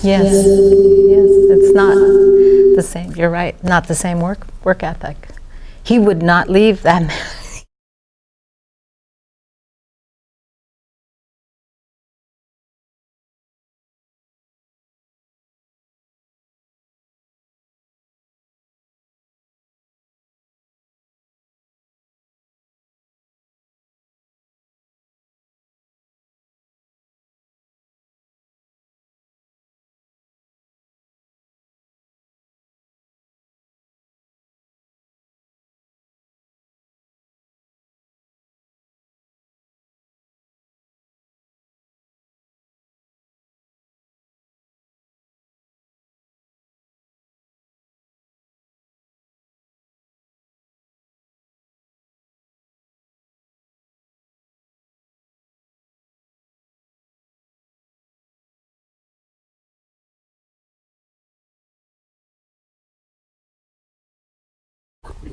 Yes, yes, it's not the same. You're right, not the same work ethic. He would not leave that.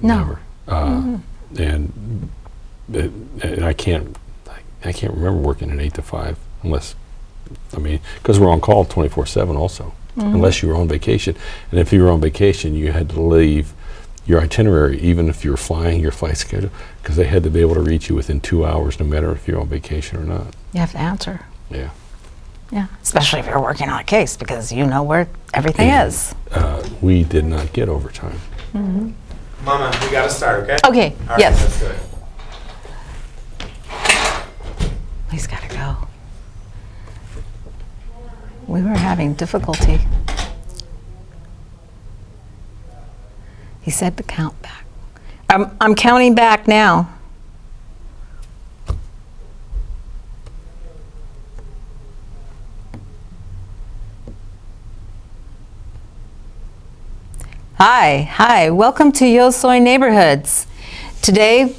No. Never. And I can't remember working an 8 to 5 unless, I mean, because we're on call 24/7 also, unless you were on vacation. And if you were on vacation, you had to leave your itinerary, even if you were flying your flight schedule, because they had to be able to reach you within 2 hours, no matter if you're on vacation or not. You have to answer. Yeah. Yeah, especially if you're working on a case, because you know where everything is. We did not get overtime. Mama, we gotta start, okay? Okay, All right, yes. let's do it. He's got to go. We were having difficulty. He said to count back. I'm counting back now. Hi, welcome to Yo Soy Neighborhoods. Today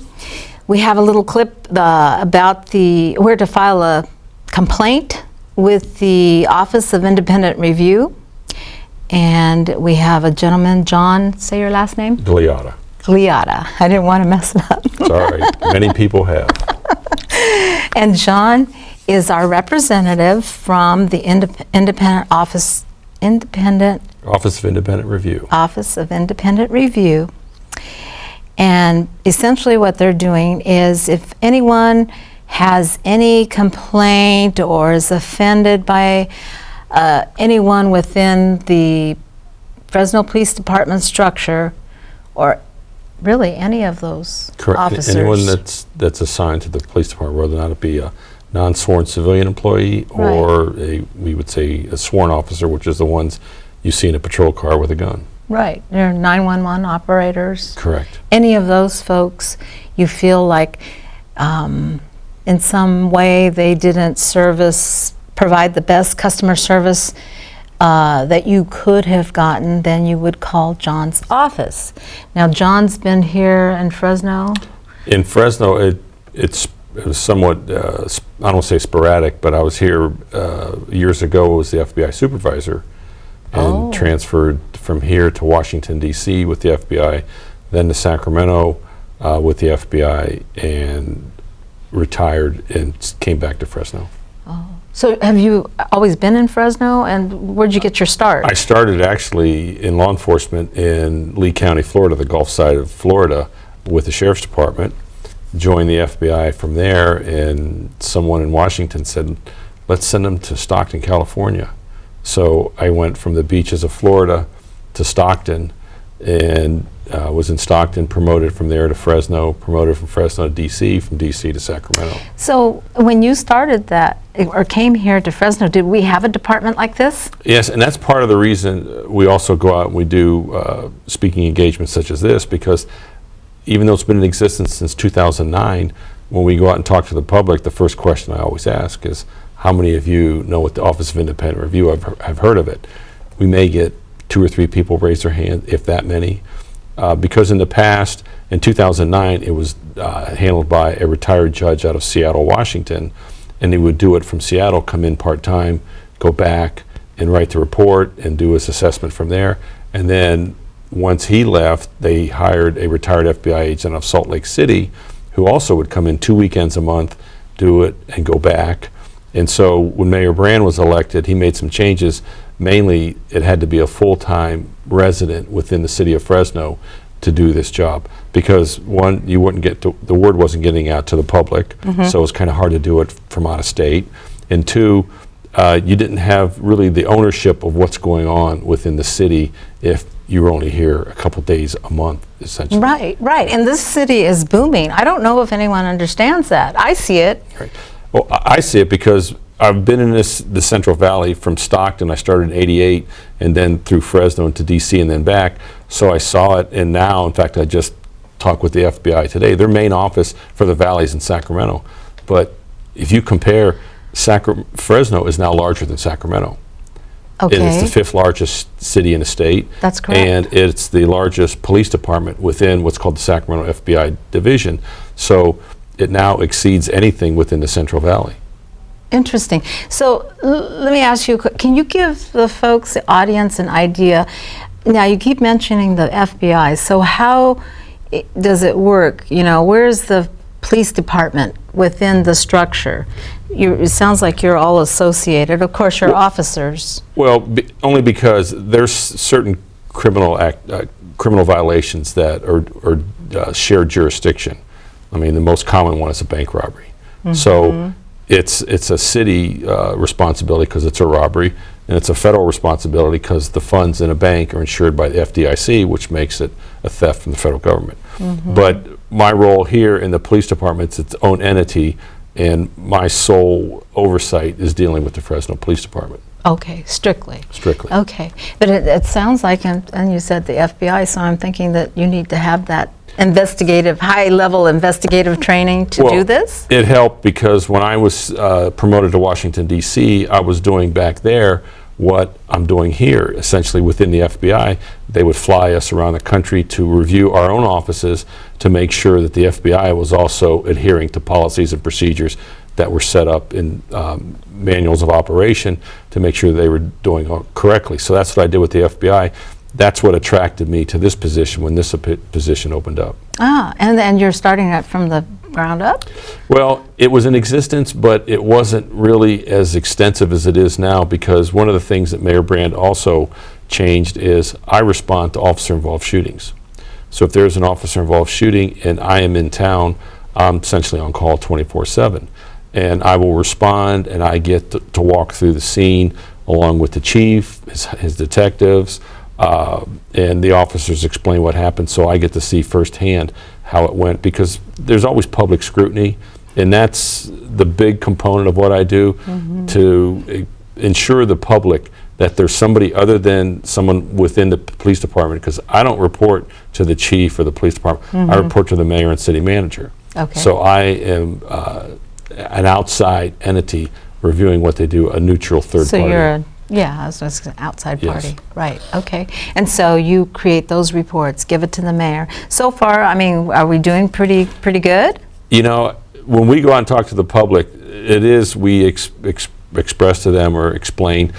we have a little clip about where to file a complaint with the Office of Independent Review. And we have a gentleman, John, say your last name? Gliatta. Gliatta. I didn't want to mess it up. It's all right. Many people have. And John is our representative from the Office of Independent Review. Office of Independent Review. And essentially what they're doing is if anyone has any complaint or is offended by anyone within the Fresno Police Department structure, or really any of those Correct. officers. Anyone that's assigned to the police department, whether or not it be a non-sworn civilian employee or we would say a sworn officer, which is the ones you see in a patrol car with a gun. Right. They're 911 operators. Correct. Any of those folks, you feel like in some way they didn't provide the best customer service that you could have gotten, then you would call John's office. Now, John's been here in Fresno. In Fresno, it was somewhat, I don't want to say sporadic, but I was here years ago as the FBI supervisor and transferred from here to Washington, D.C. with the FBI, then to Sacramento with the FBI, and retired and came back to Fresno. So have you always been in Fresno, and where'd you get your start? I started actually in law enforcement in Lee County, Florida, the Gulf side of Florida, with the Sheriff's Department. Joined the FBI from there, and someone in Washington said, let's send them to Stockton, California. So I went from the beaches of Florida to Stockton, and was in Stockton, promoted from there to Fresno, promoted from Fresno to DC, from DC to Sacramento. So when you started that, or came here to Fresno, did we have a department like this? Yes, and that's part of the reason we also go out and we do speaking engagements such as this, because even though it's been in existence since 2009, when we go out and talk to the public, the first question I always ask is, how many of you know what the Office of Independent Review have heard of it? We may get 2 or 3 people raise their hand, if that many. Because in the past, in 2009, it was handled by a retired judge out of Seattle, Washington, and he would do it from Seattle, come in part-time, go back and write the report and do his assessment from there. And then once he left, they hired a retired FBI agent of Salt Lake City who also would come in 2 weekends a month, do it and go back. And so when Mayor Brand was elected, he made some changes. Mainly, it had to be a full-time resident within the city of Fresno to do this job, because one, you wouldn't get to, the word wasn't getting out to the public, so it was kind of hard to do it from out of state. And two, you didn't have really the ownership of what's going on within the city if you were only here a couple days a month, essentially. Right, right. And this city is booming. I don't know if anyone understands that. I see it. Right. Well, I see it because I've been in the Central Valley from Stockton. I started in '88 and then through Fresno into DC and then back. So I saw it, and now, in fact, I just talked with the FBI today. Their main office for the valley is in Sacramento. But if you compare, Fresno is now larger than Sacramento. Okay. It is the 5th largest city in the state. That's correct. And it's the largest police department within what's called the Sacramento FBI division. So it now exceeds anything within the Central Valley. Interesting. So let me ask you, can you give the folks, the audience, an idea? Now, you keep mentioning the FBI. So how does it work? You know, where's the police department within the structure? It sounds like you're all associated. Of course, you're officers. Well, only because there's certain criminal violations that are shared jurisdiction. I mean, the most common one is a bank robbery. So it's a city responsibility because it's a robbery, and it's a federal responsibility because the funds in a bank are insured by the FDIC, which makes it a theft from the federal government. But my role here in the police department is its own entity, and my sole oversight is dealing with the Fresno Police Department. Okay, strictly. Strictly. Okay, but it sounds like, and you said the FBI, so I'm thinking that you need to have that high-level investigative training to do this? It helped because when I was promoted to Washington, D.C., I was doing back there what I'm doing here, essentially within the FBI. They would fly us around the country to review our own offices to make sure that the FBI was also adhering to policies and procedures that were set up in manuals of operation to make sure they were doing it correctly. So that's what I did with the FBI. That's what attracted me to this position when this position opened up. And you're starting that from the ground up? Well, it was in existence, but it wasn't really as extensive as it is now, because one of the things that Mayor Brand also changed is I respond to officer-involved shootings. So if there's an officer-involved shooting and I am in town, I'm essentially on call 24/7. And I will respond, and I get to walk through the scene along with the chief, his detectives, and the officers explain what happened, so I get to see firsthand how it went, because there's always public scrutiny, and that's the big component of what I do, to ensure the public that there's somebody other than someone within the police department, because I don't report to the chief or the police department. I report to the mayor and city manager. Okay. So I am an outside entity reviewing what they do, a neutral third So party. you're I was just an outside Yes. party. Right, okay. And so you create those reports, give it to the mayor. So far, I mean, are we doing pretty good? You know, when we go out and talk to the public, we express to them or explain,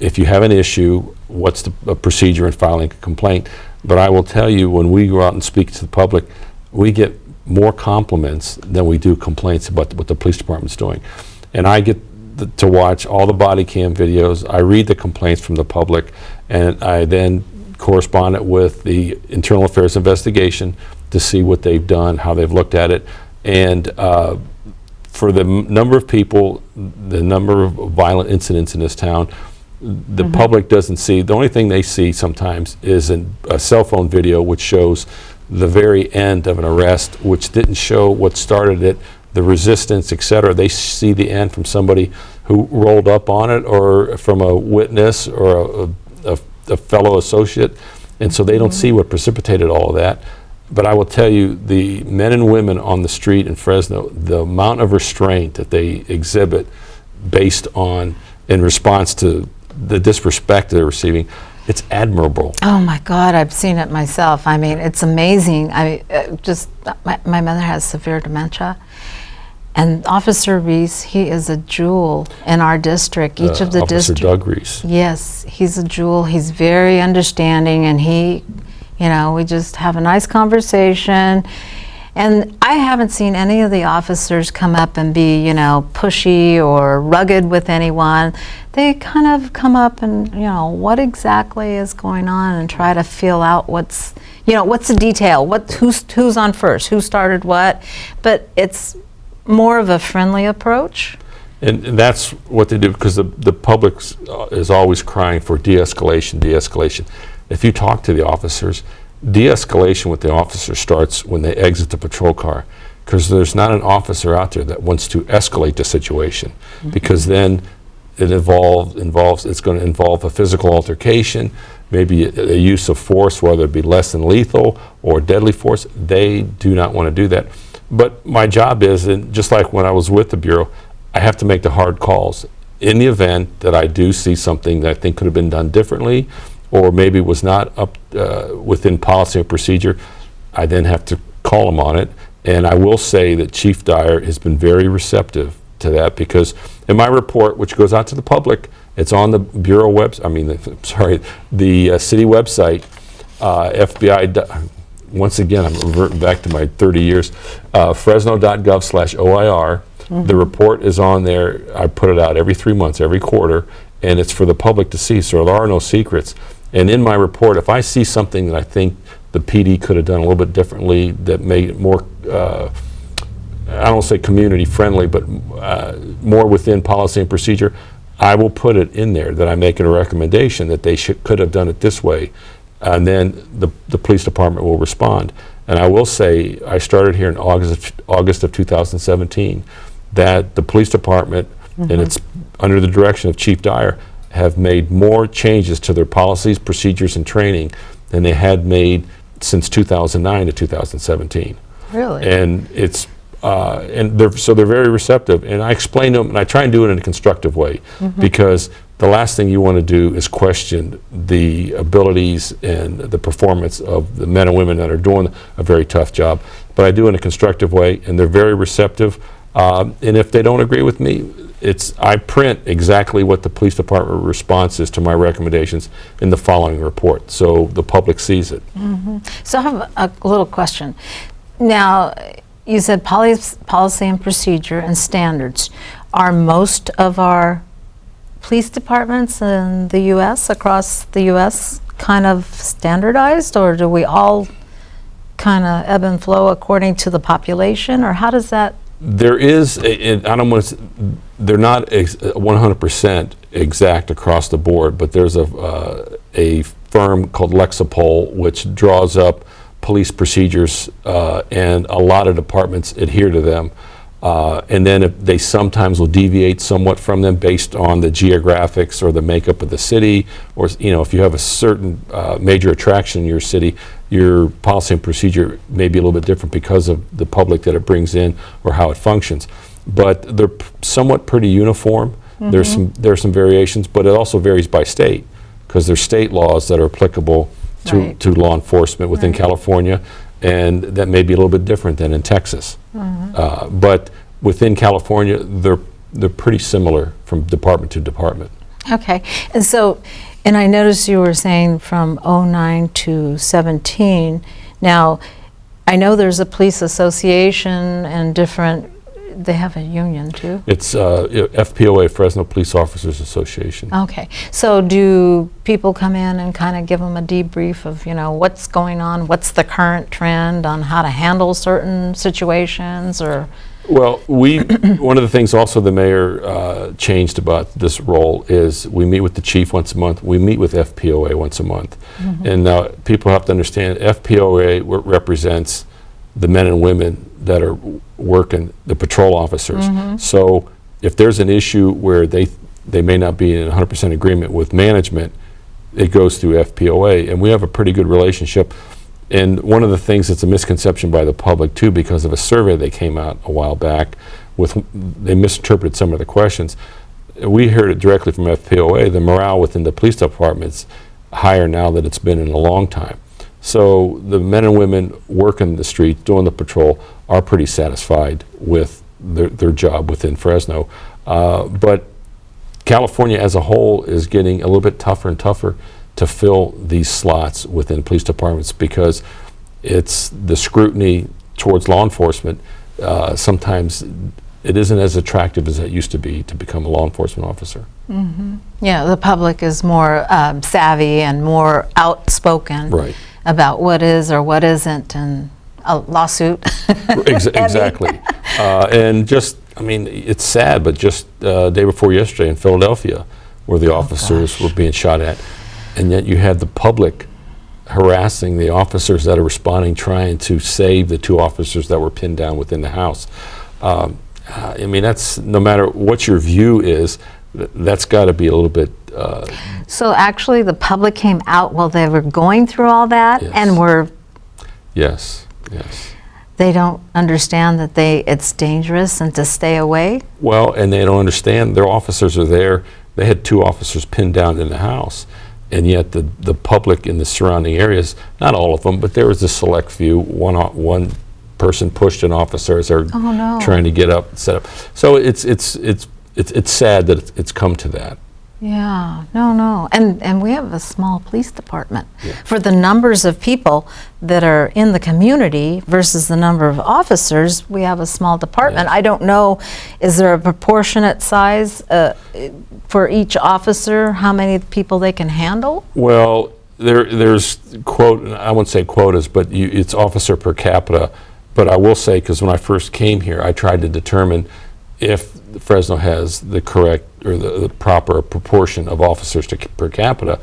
if you have an issue, what's the procedure in filing a complaint. But I will tell you, when we go out and speak to the public, we get more compliments than we do complaints about what the police department's doing. And I get to watch all the body cam videos. I read the complaints from the public, and I then correspond it with the internal affairs investigation to see what they've done, how they've looked at it. And for the number of people, the number of violent incidents in this town, the public doesn't see. The only thing they see sometimes is a cell phone video which shows the very end of an arrest, which didn't show what started it, the resistance, etc. They see the end from somebody who rolled up on it, or from a witness or a fellow associate, and so they don't see what precipitated all of that. But I will tell you, the men and women on the street in Fresno, the amount of restraint that they exhibit based on, in response to the disrespect they're receiving, it's admirable. Oh my God, I've seen it myself. I mean, it's amazing. My mother has severe dementia, and Officer Reese, he is a jewel in our district. Each of the Officer Doug Reese. Yes, he's a jewel. He's very understanding, and we just have a nice conversation. And I haven't seen any of the officers come up and be, pushy or rugged with anyone. They kind of come up and, what exactly is going on, and try to feel out what's the detail, who's on first, who started what. But it's more of a friendly approach. And that's what they do, because the public is always crying for de-escalation, de-escalation. If you talk to the officers, de-escalation with the officer starts when they exit the patrol car, because there's not an officer out there that wants to escalate the situation, because then it's going to involve a physical altercation, maybe a use of force, whether it be less than lethal or deadly force. They do not want to do that. But my job is, and just like when I was with the Bureau, I have to make the hard calls. In the event that I do see something that I think could have been done differently, or maybe was not up within policy or procedure, I then have to call them on it. And I will say that Chief Dyer has been very receptive to that, because in my report, which goes out to the public, it's on the Bureau the city website, FBI. Once again, I'm reverting back to my 30 years. Fresno.gov/OIR. The report is on there. I put it out every 3 months, every quarter, and it's for the public to see, so there are no secrets. And in my report, if I see something that I think the PD could have done a little bit differently, that made it more, I don't say community friendly, but more within policy and procedure, I will put it in there that I'm making a recommendation that they could have done it this way. And then the police department will respond. And I will say, I started here in August of 2017, that the police department, and it's under the direction of Chief Dyer, have made more changes to their policies, procedures, and training than they had made since 2009 to 2017. Really? And it's they're very receptive. And I explain to them, and I try and do it in a constructive way, because the last thing you want to do is question the abilities and the performance of the men and women that are doing a very tough job. But I do it in a constructive way, and they're very receptive. And if they don't agree with me, I print exactly what the police department response is to my recommendations in the following report, so the public sees it. So I have a little question. Now, you said policy and procedure and standards. Are most of our police departments in the U.S., across the U.S., kind of standardized, or do we all kind of ebb and flow according to the population, or how does that? There is, they're not 100% exact across the board, but there's a firm called Lexipol which draws up police procedures, and a lot of departments adhere to them. And then they sometimes will deviate somewhat from them based on the geographics or the makeup of the city, or if you have a certain major attraction in your city, your policy and procedure may be a little bit different because of the public that it brings in or how it functions. But they're somewhat pretty uniform. There's some variations, but it also varies by state, because there's state laws that are applicable to law enforcement within California, and that may be a little bit different than in Texas. But within California, they're pretty similar from department to department. Okay, and I noticed you were saying from 09 to 17. Now, I know there's a police association and they have a union too? It's FPOA, Fresno Police Officers Association. Okay, so do people come in and kind of give them a debrief of, what's going on, what's the current trend on how to handle certain situations, or? Well, one of the things also the mayor changed about this role is we meet with the chief once a month. We meet with FPOA once a month. And now people have to understand FPOA represents the men and women that are working, the patrol officers. So if there's an issue where they may not be in 100% agreement with management, it goes through FPOA, and we have a pretty good relationship. And one of the things that's a misconception by the public too, because of a survey that came out a while back, they misinterpreted some of the questions. We heard it directly from FPOA. The morale within the police department's higher now than it's been in a long time. So the men and women working the street, doing the patrol, are pretty satisfied with their job within Fresno. But California as a whole is getting a little bit tougher and tougher to fill these slots within police departments, because it's the scrutiny towards law enforcement, sometimes it isn't as attractive as it used to be to become a law enforcement officer. Yeah, the public is more savvy and more outspoken Right. about what is or what isn't, and a lawsuit. Exactly. And just, I mean, it's sad, but just day before yesterday in Philadelphia, where the officers were being shot at, and yet you had the public harassing the officers that are responding, trying to save the 2 officers that were pinned down within the house. I mean, that's, no matter what your view is, that's got to be a little bit. So actually, the public came out while they were going through all that, Yes. and were, Yes. they don't understand that it's dangerous and to stay away? Well, and they don't understand, their officers are there. They had 2 officers pinned down in the house, and yet the public in the surrounding areas, not all of them, but there was a select few, one person pushed an officer as they're Oh, no. trying to get up, set up. So it's sad that it's come to that. Yeah, no. And we have a small police department. Yeah. For the numbers of people that are in the community versus the number of officers, we have a small department. Yes. I don't know, is there a proportionate size for each officer, how many people they can handle? Well, there's I wouldn't say quotas, but it's officer per capita. But I will say, because when I first came here, I tried to determine if Fresno has the correct or the proper proportion of officers per capita.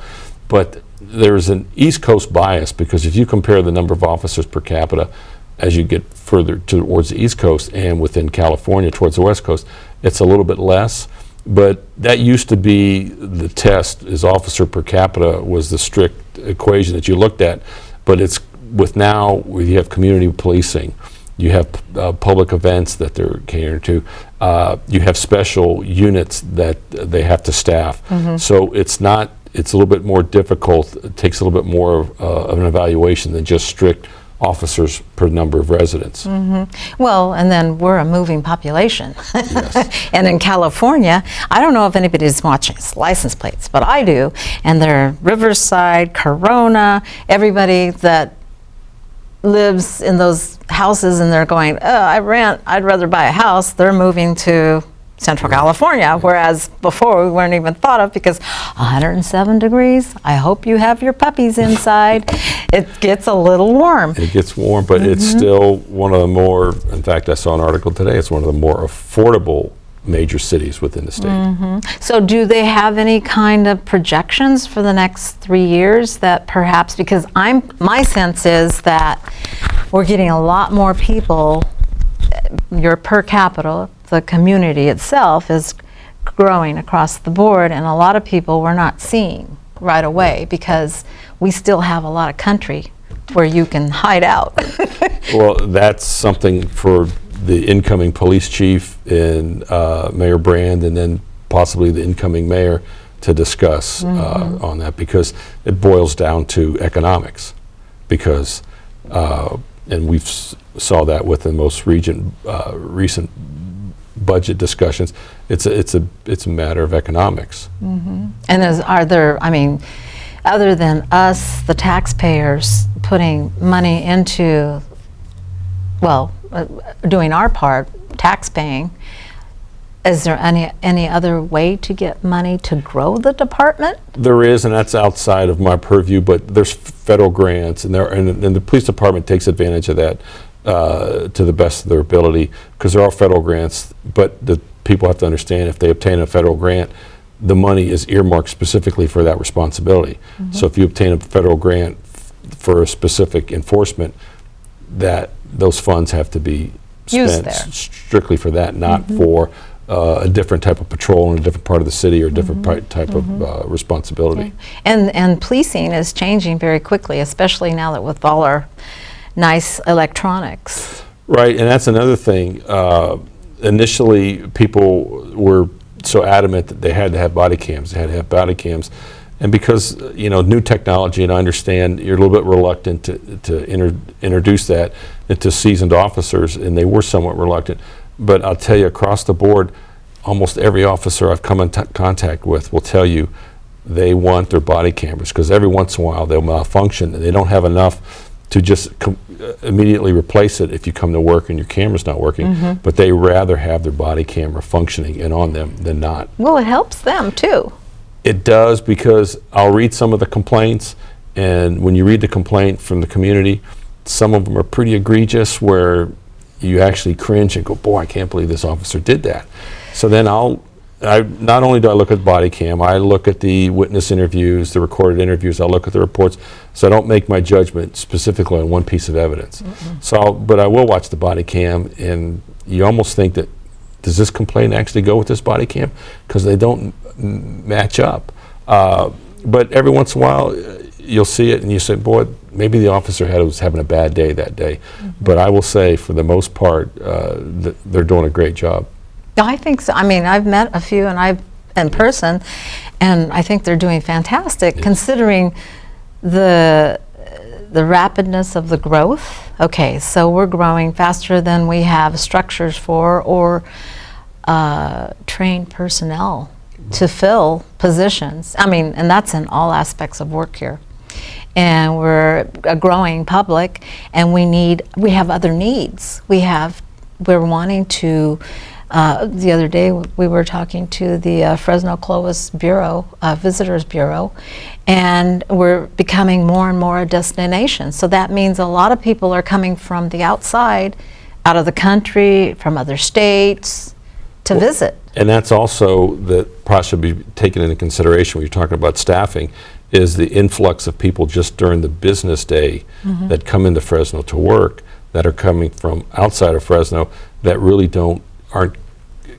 But there's an East Coast bias, because if you compare the number of officers per capita as you get further towards the East Coast and within California towards the West Coast, it's a little bit less. But that used to be the test, is officer per capita was the strict equation that you looked at. But it's with now, where you have community policing, you have public events that they're catering to, you have special units that they have to staff. So it's a little bit more difficult. It takes a little bit more of an evaluation than just strict officers per number of residents. Well, and then we're a moving population. Yes. And in California, I don't know if anybody's watching its license plates, but I do. And they're Riverside, Corona, everybody that lives in those houses, and they're going, I'd rather buy a house. They're moving to Central California, whereas before we weren't even thought of, because 107 degrees, I hope you have your puppies inside. It gets a little warm. It gets warm, but it's still one of the more, in fact, I saw an article today, it's one of the more affordable major cities within the state. So do they have any kind of projections for the next 3 years that perhaps, because my sense is that we're getting a lot more people, your per capita, the community itself is growing across the board, and a lot of people we're not seeing right away because we still have a lot of country where you can hide out. Well, that's something for the incoming police chief and Mayor Brand, and then possibly the incoming mayor, to discuss on that, because it boils down to economics. Because, and we saw that with the most recent budget discussions. It's a matter of economics. And are there, I mean, other than us, the taxpayers, putting money into, well, doing our part, tax paying, is there any other way to get money to grow the department? There is, and that's outside of my purview, but there's federal grants, and the police department takes advantage of that to the best of their ability, because there are federal grants, but the people have to understand, if they obtain a federal grant, the money is earmarked specifically for that responsibility. So if you obtain a federal grant for a specific enforcement, that those funds have to be Used spent there. strictly for that, not for a different type of patrol in a different part of the city or a different type of responsibility. And policing is changing very quickly, especially now that with all our nice electronics. Right, and that's another thing. Initially, people were so adamant that they had to have body cams. They had to have body cams. And because, new technology, and I understand you're a little bit reluctant to introduce that into seasoned officers, and they were somewhat reluctant. But I'll tell you, across the board, almost every officer I've come in contact with will tell you they want their body cameras, because every once in a while they'll malfunction and they don't have enough to just immediately replace it if you come to work and your camera's not working, but they rather have their body camera functioning and on them than not. Well, it helps them too. It does, because I'll read some of the complaints, and when you read the complaint from the community, some of them are pretty egregious where you actually cringe and go, boy, I can't believe this officer did that. So then not only do I look at body cam, I look at the witness interviews, the recorded interviews, I look at the reports, so I don't make my judgment specifically on one piece of evidence. But I will watch the body cam, and you almost think that, does this complaint actually go with this body cam? Because they don't match up. But every once in a while, you'll see it and you say, boy, maybe the officer was having a bad day that day. But I will say, for the most part, they're doing a great job. I think so. I mean, I've met a few in person, and I think they're doing fantastic, considering the rapidness of the growth. Okay, so we're growing faster than we have structures for or trained personnel to fill positions. I mean, and that's in all aspects of work here. And we're a growing public, and we have other needs. We're wanting to. The other day we were talking to the Fresno Police Bureau, Visitors Bureau, and we're becoming more and more a destination. So that means a lot of people are coming from the outside, out of the country, from other states, to visit. And that's also that probably should be taken into consideration when you're talking about staffing, is the influx of people just during the business day that come into Fresno to work, that are coming from outside of Fresno, that really aren't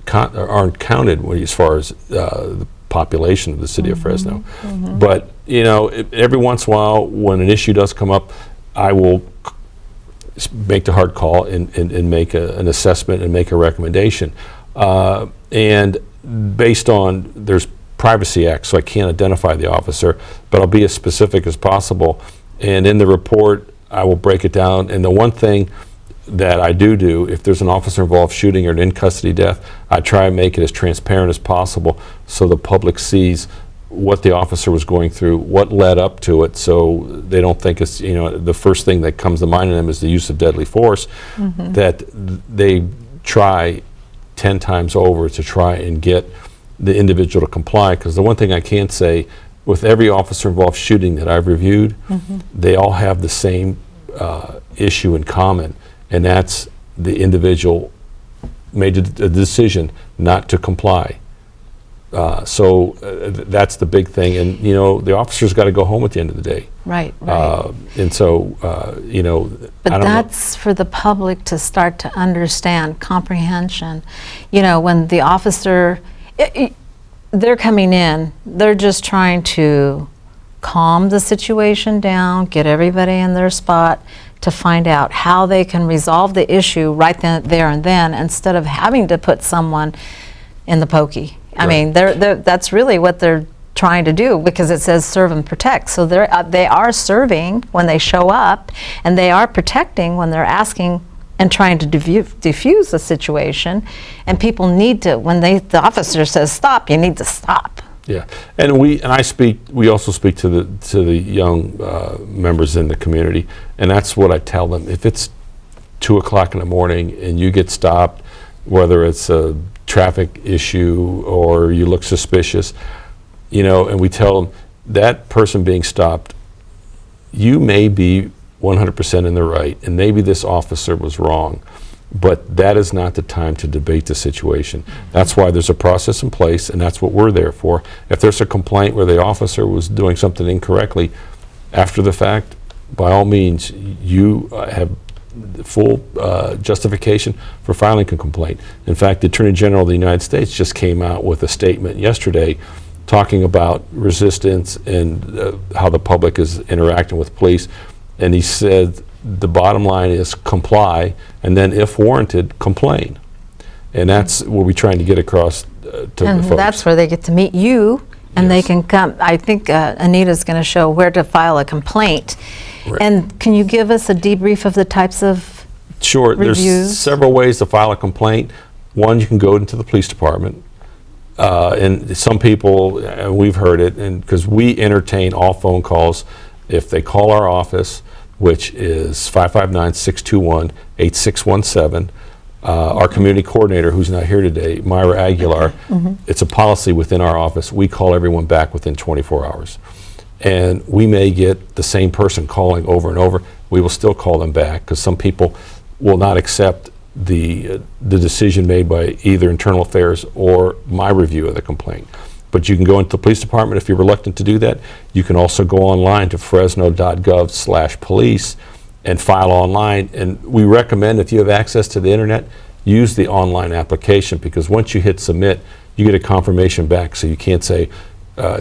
counted as far as the population of the city of Fresno. But every once in a while, when an issue does come up, I will make the hard call and make an assessment and make a recommendation. And based on, there's Privacy Act, so I can't identify the officer, but I'll be as specific as possible. And in the report, I will break it down. And the one thing that I do, if there's an officer-involved shooting or an in-custody death, I try and make it as transparent as possible so the public sees what the officer was going through, what led up to it, so they don't think it's, the first thing that comes to mind in them is the use of deadly force, that they try 10 times over to try and get the individual to comply. Because the one thing I can say, with every officer-involved shooting that I've reviewed, they all have the same issue in common. And that's the individual made a decision not to comply. So that's the big thing. And, the officer's got to go home at the end of the day. Right. And so, But that's for the public to start to understand, comprehension. When the officer, they're coming in, they're just trying to calm the situation down, get everybody in their spot, to find out how they can resolve the issue right there and then, instead of having to put someone in the pokey. I mean, that's really what they're trying to do, because it says serve and protect. So they are serving when they show up, and they are protecting when they're asking and trying to diffuse the situation. And people need to, when the officer says stop, you need to stop. Yeah, and we also speak to the young members in the community, and that's what I tell them. If it's 2 o'clock in the morning and you get stopped, whether it's a traffic issue or you look suspicious, and we tell them, that person being stopped, you may be 100% in the right, and maybe this officer was wrong, but that is not the time to debate the situation. That's why there's a process in place, and that's what we're there for. If there's a complaint where the officer was doing something incorrectly after the fact, by all means, you have full justification for filing a complaint. In fact, the Attorney General of the United States just came out with a statement yesterday talking about resistance and how the public is interacting with police, and he said, the bottom line is comply, and then if warranted, complain. And that's what we're trying to get across to the folks. And that's where they get to meet you, and they can come. I think Anita's going to show where to file a complaint. Right. And can you give us a debrief of the types of Sure. reviews? There's several ways to file a complaint. One, you can go into the police department. And some people, we've heard it, and because we entertain all phone calls. If they call our office, which is 559-621-8617. Our community coordinator, who's not here today, Myra Aguilar, it's a policy within our office. We call everyone back within 24 hours. And we may get the same person calling over and over. We will still call them back because some people will not accept the decision made by either internal affairs or my review of the complaint. But you can go into the police department if you're reluctant to do that. You can also go online to fresno.gov/police and file online. And we recommend, if you have access to the internet, use the online application, because once you hit submit, you get a confirmation back. So you can't say,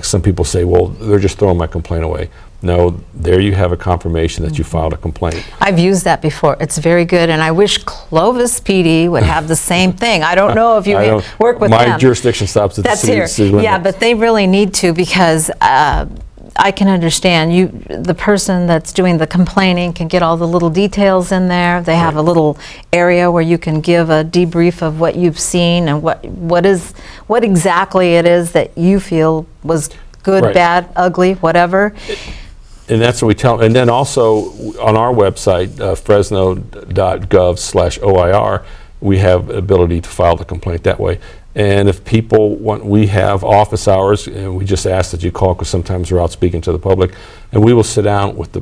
some people say, well, they're just throwing my complaint away. No, there you have a confirmation that you filed a complaint. I've used that before. It's very good, and I wish Clovis PD would have the same thing. I don't know if you work with them. My jurisdiction stops at the city limits. Yeah, but they really need to, because I can understand the person that's doing the complaining can get all the little details in there. They have a little area where you can give a debrief of what you've seen and what exactly it is that you feel was good, bad, ugly, whatever. And that's what we tell. And then also on our website, fresno.gov/OIR, we have ability to file the complaint that way. And if people want, we have office hours, and we just ask that you call, because sometimes we're out speaking to the public, and we will sit down with the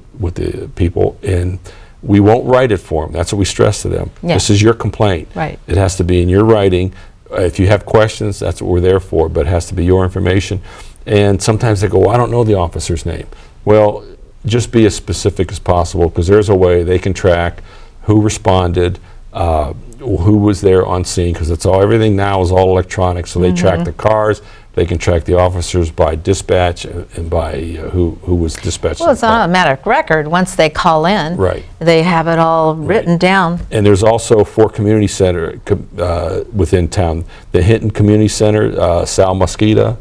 people, and we won't write it for them. That's what we stress to them. Yeah. This is your complaint. Right. It has to be in your writing. If you have questions, that's what we're there for, but it has to be your information. And sometimes they go, well, I don't know the officer's name. Well, just be as specific as possible, because there's a way they can track who responded, who was there on scene, because everything now is all electronic, so they track the cars, they can track the officers by dispatch and by who was dispatched. Well, it's an automatic record. Once they call in, they have it all written down. And there's also 4 community center within town. The Hinton Community Center, Sal Mosqueda,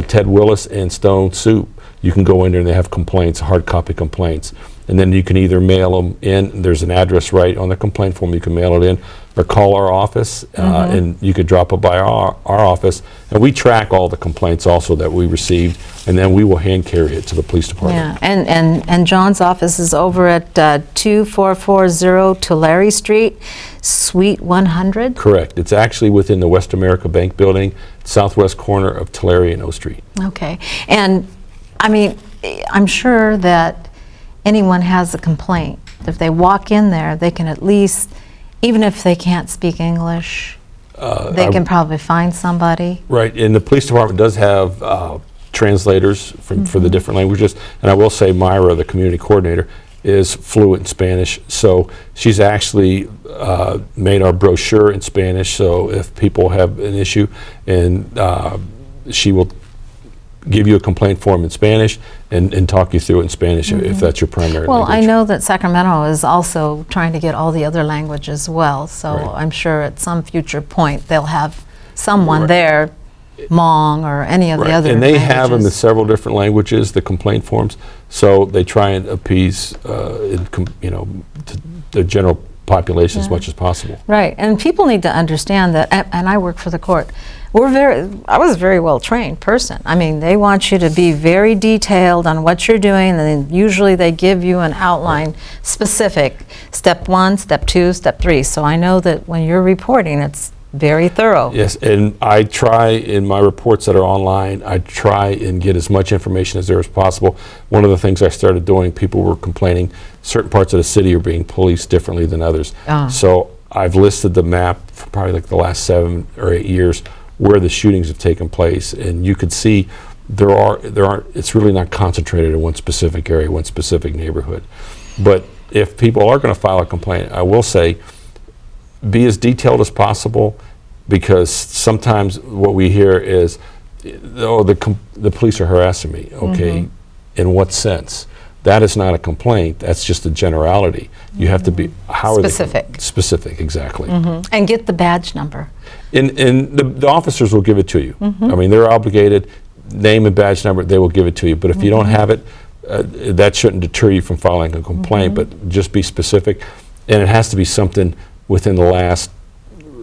Ted Willis, and Stone Soup. You can go in there and they have complaints, hard copy complaints. And then you can either mail them in, there's an address right on the complaint form, you can mail it in, or call our office, and you could drop it by our office. And we track all the complaints also that we received, and then we will hand carry it to the police department. Yeah, and John's office is over at 2440 Tulare Street, Suite 100? Correct. It's actually within the West America Bank building, southwest corner of Tulare and O Street. Okay. And, I mean, I'm sure that anyone has a complaint. If they walk in there, they can at least, even if they can't speak English, they can probably find somebody. Right, and the police department does have translators for the different languages. And I will say Myra, the community coordinator, is fluent in Spanish. So she's actually made our brochure in Spanish, so if people have an issue, and she will give you a complaint form in Spanish and talk you through it in Spanish if that's your primary language. Well, I know that Sacramento is also trying to get all the other languages as well, so I'm sure at some future point they'll have someone there, Hmong or any of the other and they languages. have them in several different languages, the complaint forms, so they try and appease the general population as much as possible. Right, and people need to understand that, and I work for the court, I was a very well-trained person. I mean, they want you to be very detailed on what you're doing, and then usually they give you an outline specific, step 1, step 2, step 3. So I know that when you're reporting, it's very thorough. Yes, and I try in my reports that are online, I try and get as much information as there is possible. One of the things I started doing, people were complaining certain parts of the city are being policed differently than others. So I've listed the map for probably like the last 7 or 8 years where the shootings have taken place, and you could see it's really not concentrated in one specific area, one specific neighborhood. But if people are going to file a complaint, I will say be as detailed as possible, because sometimes what we hear is, oh, the police are harassing me. Okay, in what sense? That is not a complaint. That's just a generality. You have to be specific. Specific, exactly. And get the badge number. And the officers will give it to you. I mean, they're obligated, name and badge number, they will give it to you. But if you don't have it, that shouldn't deter you from filing a complaint, but just be specific. And it has to be something within the last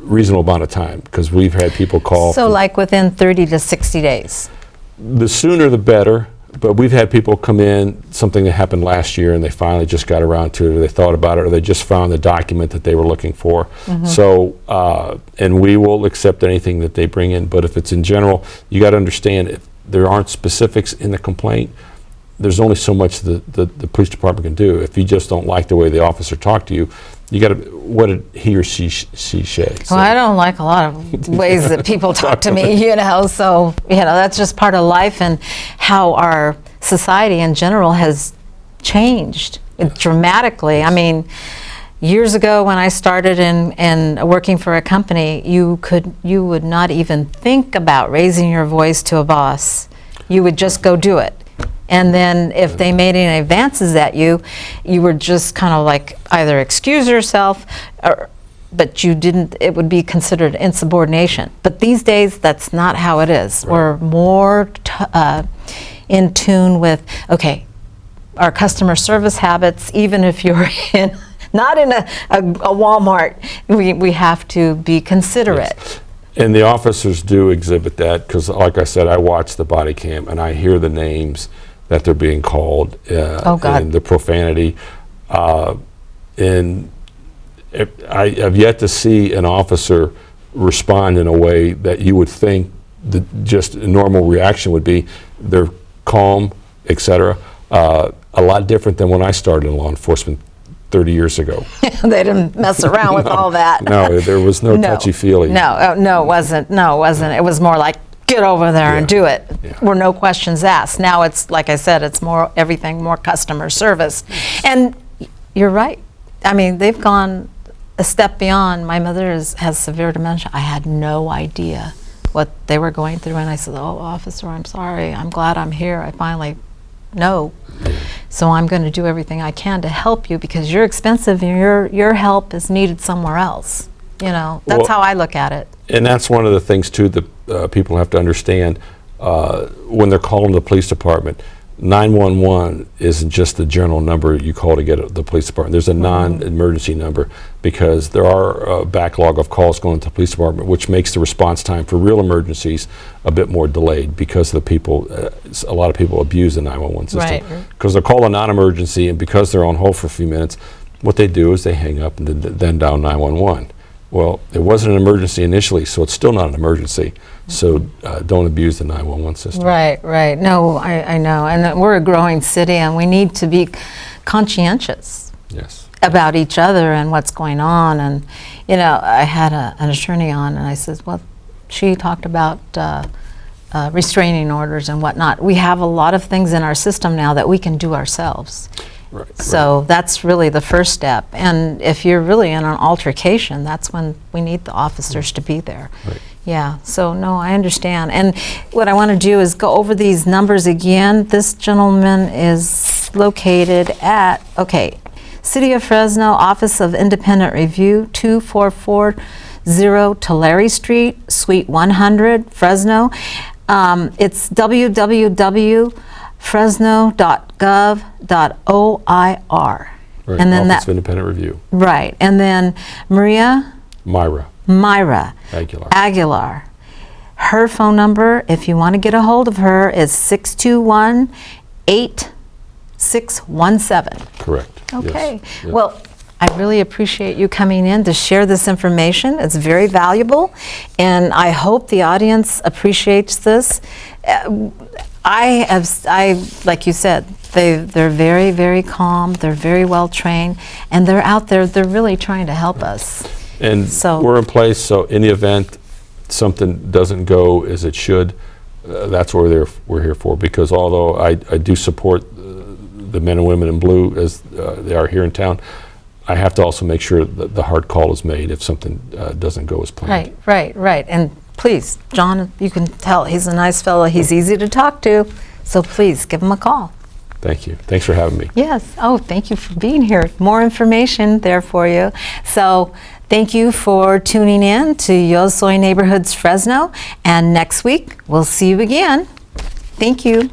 reasonable amount of time, because we've had people call. So like within 30 to 60 days? The sooner the better. But we've had people come in, something that happened last year, and they finally just got around to it, or they thought about it, or they just found the document that they were looking for. So, and we will accept anything that they bring in, but if it's in general, you got to understand, if there aren't specifics in the complaint, there's only so much the police department can do. If you just don't like the way the officer talked to you, you got to, what did he or she say? Well, I don't like a lot of ways that people talk to me, so, that's just part of life and how our society in general has changed dramatically. I mean, years ago when I started in working for a company, you would not even think about raising your voice to a boss. You would just go do it. And then if they made any advances at you, you were just kind of like either excuse yourself, but you didn't, it would be considered insubordination. But these days, that's not how it is. Right. We're more in tune with, okay, our customer service habits, even if you're not in a Walmart, we have to be considerate. Yes. And the officers do exhibit that, because like I said, I watch the body cam and I hear the names that they're being called, and the profanity. And I have yet to see an officer respond in a way that you would think that just a normal reaction would be. They're calm, etc. A lot different than when I started in law enforcement 30 years ago. They didn't mess around with all that. No, there was no touchy-feely. No, it wasn't. It was more like, get over there and do it. Were no questions asked. Now it's, like I said, it's everything more customer service. And you're right. I mean, they've gone a step beyond. My mother has severe dementia. I had no idea what they were going through, and I said, oh, officer, I'm sorry. I'm glad I'm here. I finally know. So I'm going to do everything I can to help you, because you're expensive and your help is needed somewhere else. That's how I look at it. And that's one of the things, too, that people have to understand. When they're calling the police department, 911 isn't just the general number you call to get the police department. There's a non-emergency number, because there are a backlog of calls going to the police department, which makes the response time for real emergencies a bit more delayed, because of the people, a lot of people abuse the 911 system. Because they're called a non-emergency, and because they're on hold for a few minutes, what they do is they hang up and then dial 911. Well, it wasn't an emergency initially, so it's still not an emergency. So don't abuse the 911 system. Right. No, I know. And we're a growing city, and we need to be conscientious about each other and what's going on. And, I had an attorney on, and I said, well, she talked about restraining orders and whatnot. We have a lot of things in our system now that we can do ourselves. So that's really the first step. And if you're really in an altercation, that's when we need the officers to be there. So no, I understand. And what I want to do is go over these numbers again. This gentleman is located at, City of Fresno, Office of Independent Review, 2440 Tulare Street, Suite 100, Fresno. It's www.fresno.gov.oir. And then Office of Independent Review. And then Myra Aguilar. Her phone number, if you want to get a hold of her, is 621-8617. Correct. Okay. Yes. Well, I really appreciate you coming in to share this information. It's very valuable, and I hope the audience appreciates this. Like you said, they're very, very calm, they're very well trained, and they're out there, they're really trying to help us. And we're in place, so in the event something doesn't go as it should, that's what we're here for, because although I do support the men and women in blue as they are here in town, I have to also make sure that the hard call is made if something doesn't go as planned. Right. And please, John, you can tell he's a nice fellow. He's easy to talk to. So please give him a call. Thank you. Thanks for having me. Yes. Oh, thank you for being here. More information there for you. So thank you for tuning in to Yo Soy Neighborhoods Fresno. And next week, we'll see you again. Thank you.